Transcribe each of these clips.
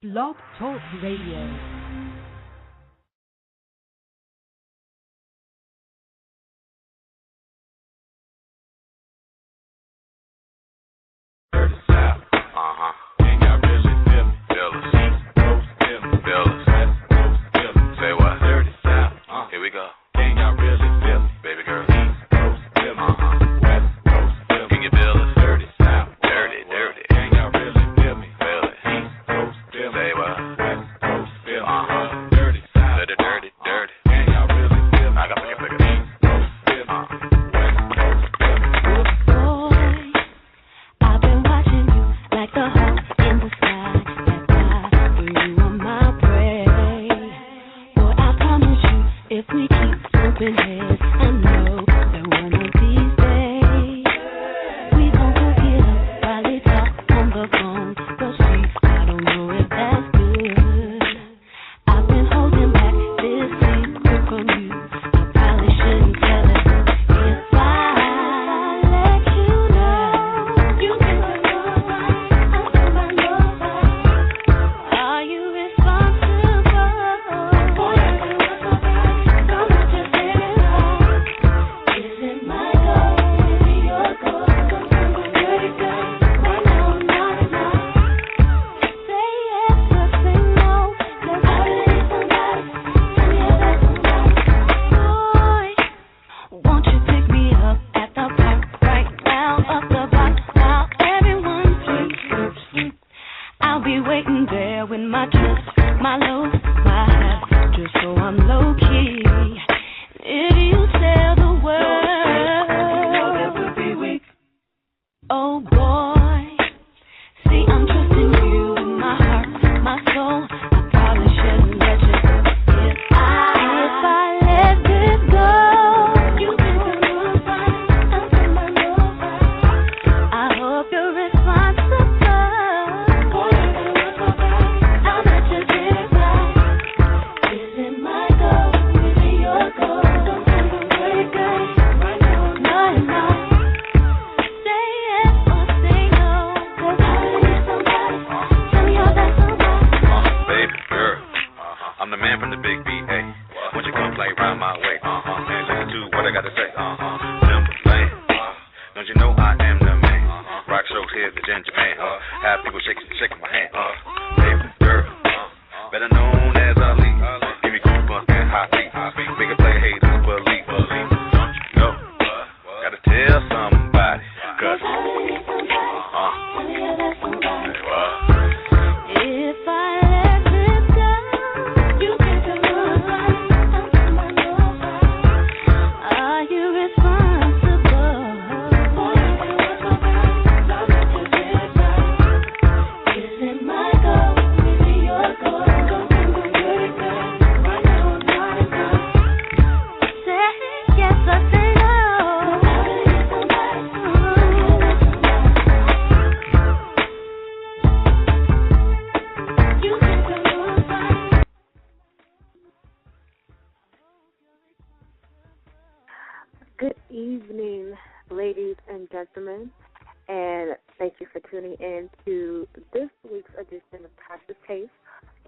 Blog Talk Radio.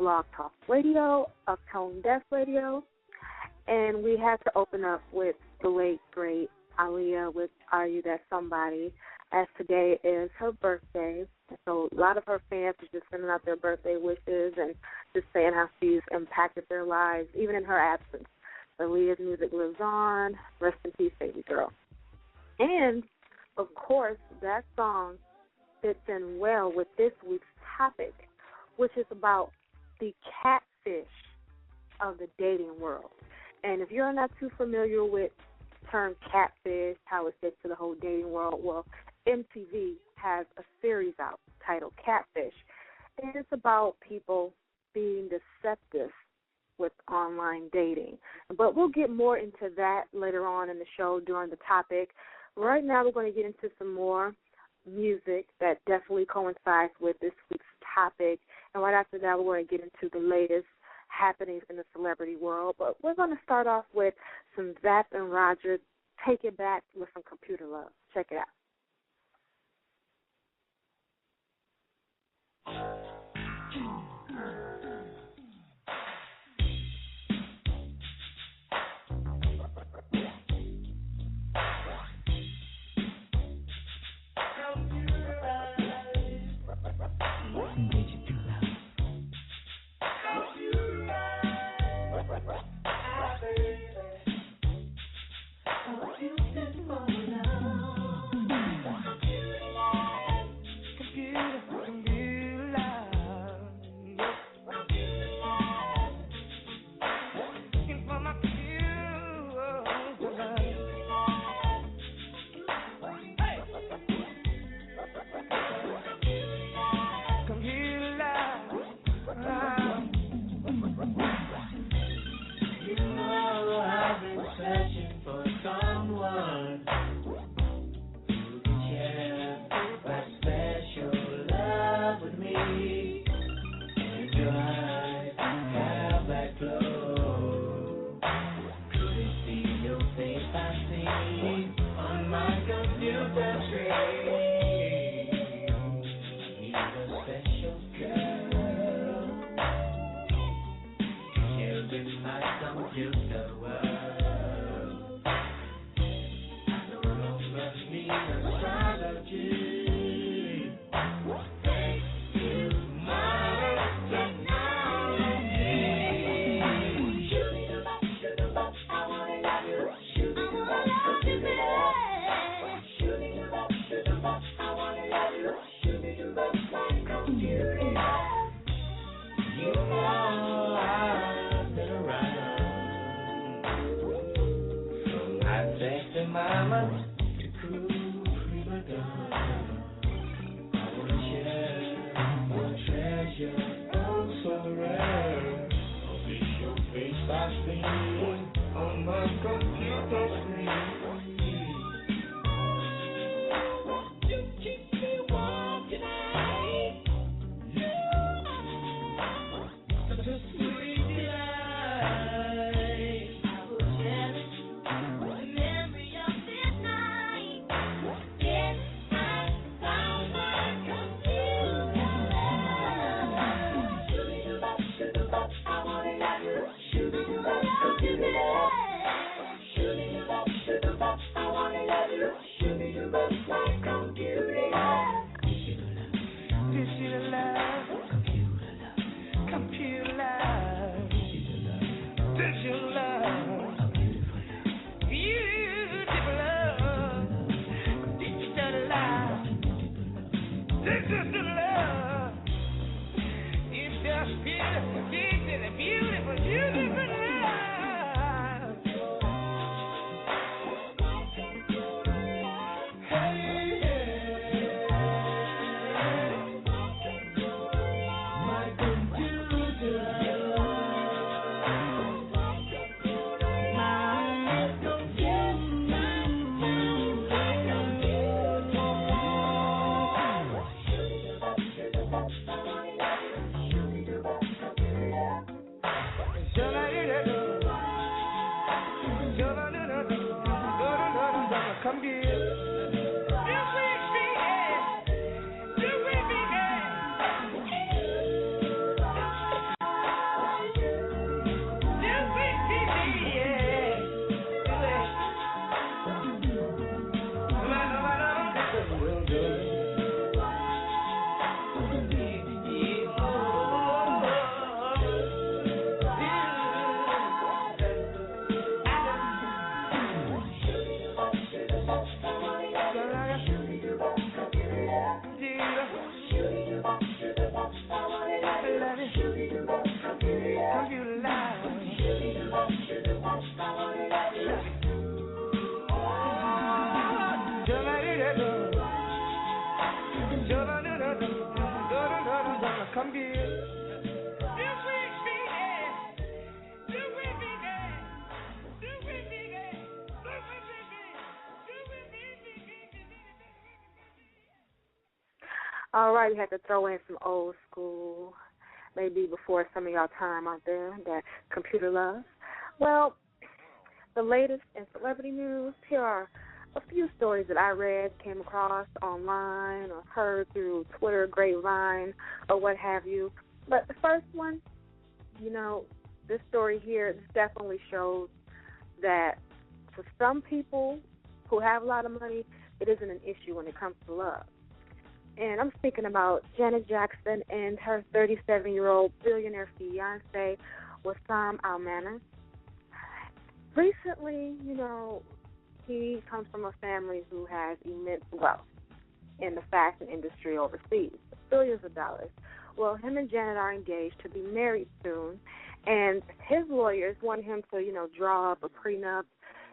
Blog Talk Radio of Tonedefradio, and we had to open up with the late, great Aaliyah with Are You That Somebody, as today is her birthday. So a lot of her fans are just sending out their birthday wishes and just saying how she's impacted their lives, even in her absence. Aaliyah's music lives on. Rest in peace, baby girl. And, of course, that song fits in well with this week's topic, which is about the catfish of the dating world. And if you're not too familiar with the term catfish, how it fits to the whole dating world, well, MTV has a series out titled Catfish, and it's about people being deceptive with online dating. But we'll get more into that later on in the show during the topic. Right now we're going to get into some more music that definitely coincides with this week's topic. And right after that, we're going to get into the latest happenings in the celebrity world. But we're going to start off with some Zapp and Roger, Take It Back with some Computer Love. Check it out. your eyes have that glow. Couldn't see your face, I see on my computer screen. Need a special girl. Here in my computer world. I no longer need astrology. Mama, the cool prima donna. I wanna share your treasure, oh so rare. I'll see your face I see on my computer screen. You keep me warm tonight. Such a sweet delight. I will cherish. All right, we had to throw in some old school, maybe before some of y'all time out there, that computer love. Well, the latest in celebrity news, here are a few stories that I read, came across online, or heard through Twitter, Grapevine, or what have you. But the first one, this story here, this definitely shows that for some people who have a lot of money, it isn't an issue when it comes to love. And I'm speaking about Janet Jackson and her 37-year-old billionaire fiancé, Wissam Al-Manas. Recently, he comes from a family who has immense wealth in the fashion industry overseas, billions of dollars. Well, him and Janet are engaged to be married soon, and his lawyers want him to, draw up a prenup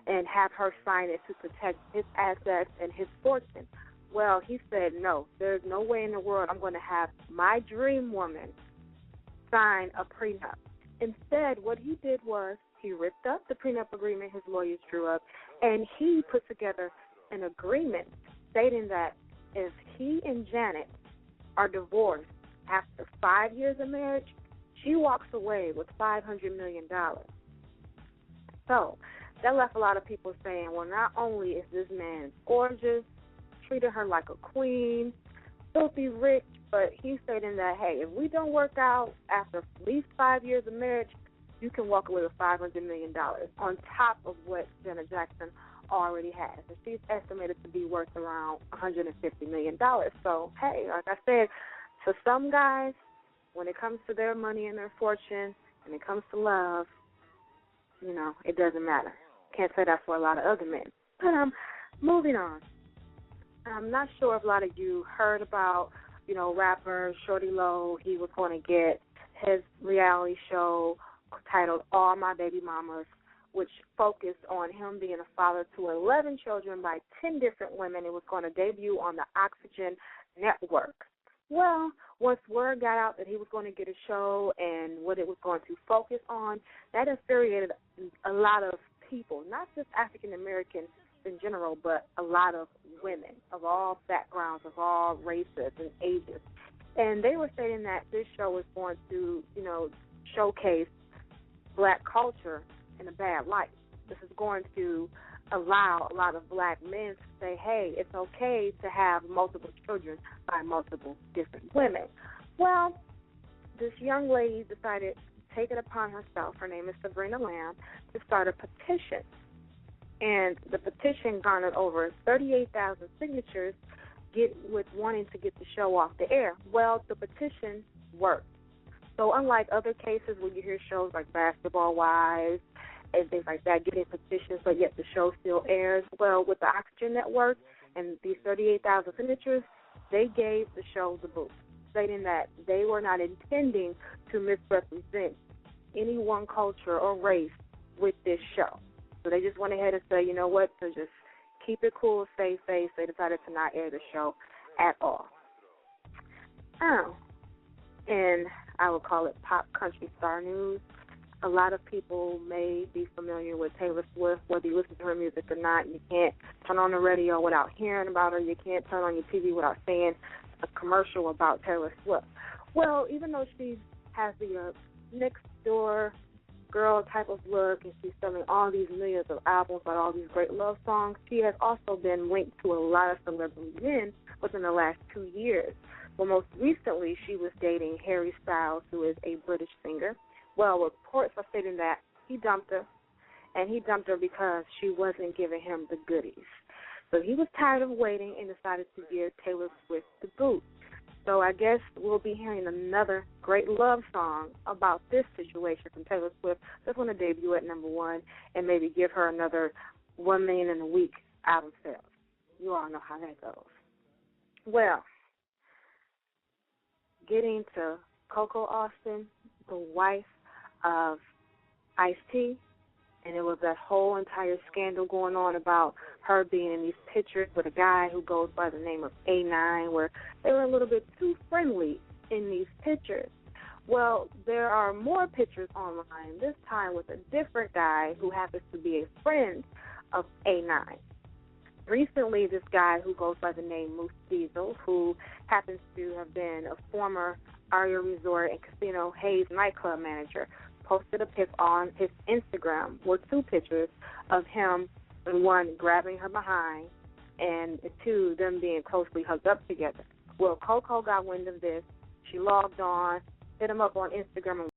and have her sign it to protect his assets and his fortune. Well, he said, no, there's no way in the world I'm going to have my dream woman sign a prenup. Instead, what he did was he ripped up the prenup agreement his lawyers drew up, and he put together an agreement stating that if he and Janet are divorced after 5 years of marriage, She walks away with $500 million. So that left a lot of people saying, well, not only is this man gorgeous, treated her like a queen, filthy rich, but he's stating that, hey, if we don't work out after at least 5 years of marriage, you can walk away with $500 million on top of what Janet Jackson already has. And she's estimated to be worth around $150 million. So, hey, like I said, to some guys, when it comes to their money and their fortune, and it comes to love, you know, it doesn't matter. Can't say that for a lot of other men. But moving on. I'm not sure if a lot of you heard about, you know, rapper Shorty Low. He was going to get his reality show titled All My Baby Mamas, which focused on him being a father to 11 children by 10 different women. It was going to debut on the Oxygen Network. Well, once word got out that he was going to get a show and what it was going to focus on, that infuriated a lot of people, not just African Americans in general, but a lot of women of all backgrounds, of all races and ages. And they were saying that this show was going to, you know, showcase black culture in a bad light. This is going to allow a lot of black men to say, hey, it's okay to have multiple children by multiple different women. Well, this young lady decided to take it upon herself, her name is Sabrina Lamb, to start a petition. And the petition garnered over 38,000 signatures with wanting to get the show off the air. Well, the petition worked. So unlike other cases where you hear shows like Basketball Wives and things like that getting petitions, but yet the show still airs, well, with the Oxygen Network and these 38,000 signatures, they gave the show the boot, stating that they were not intending to misrepresent any one culture or race with this show. So they just went ahead and said, you know what, to just keep it cool, save face, they decided to not air the show at all. And I would call it pop country star news. A lot of people may be familiar with Taylor Swift, whether you listen to her music or not. You can't turn on the radio without hearing about her. You can't turn on your TV without seeing a commercial about Taylor Swift. Well, even though she has the next door girl type of look and she's selling all these millions of albums about all these great love songs, she has also been linked to a lot of celebrity men within the last 2 years. Well, most recently, she was dating Harry Styles, who is a British singer. Well, reports are stating that he dumped her, and he dumped her because she wasn't giving him the goodies. So he was tired of waiting and decided to give Taylor Swift the boot. So I guess we'll be hearing another great love song about this situation from Taylor Swift. Just want to debut at number one and maybe give her another 1 million in a week album sales. You all know how that goes. Well, getting to Coco Austin, the wife of Ice-T, and it was that whole entire scandal going on about her being in these pictures with a guy who goes by the name of A9, where they were a little bit too friendly in these pictures. Well, there are more pictures online, this time with a different guy who happens to be a friend of A9. Recently, this guy who goes by the name Moose Diesel, who happens to have been a former Aria Resort and Casino Hayes nightclub manager, posted a pic on his Instagram with two pictures of him, and one grabbing her behind, and two, them being closely hugged up together. Well, Coco got wind of this. She logged on, hit him up on Instagram, and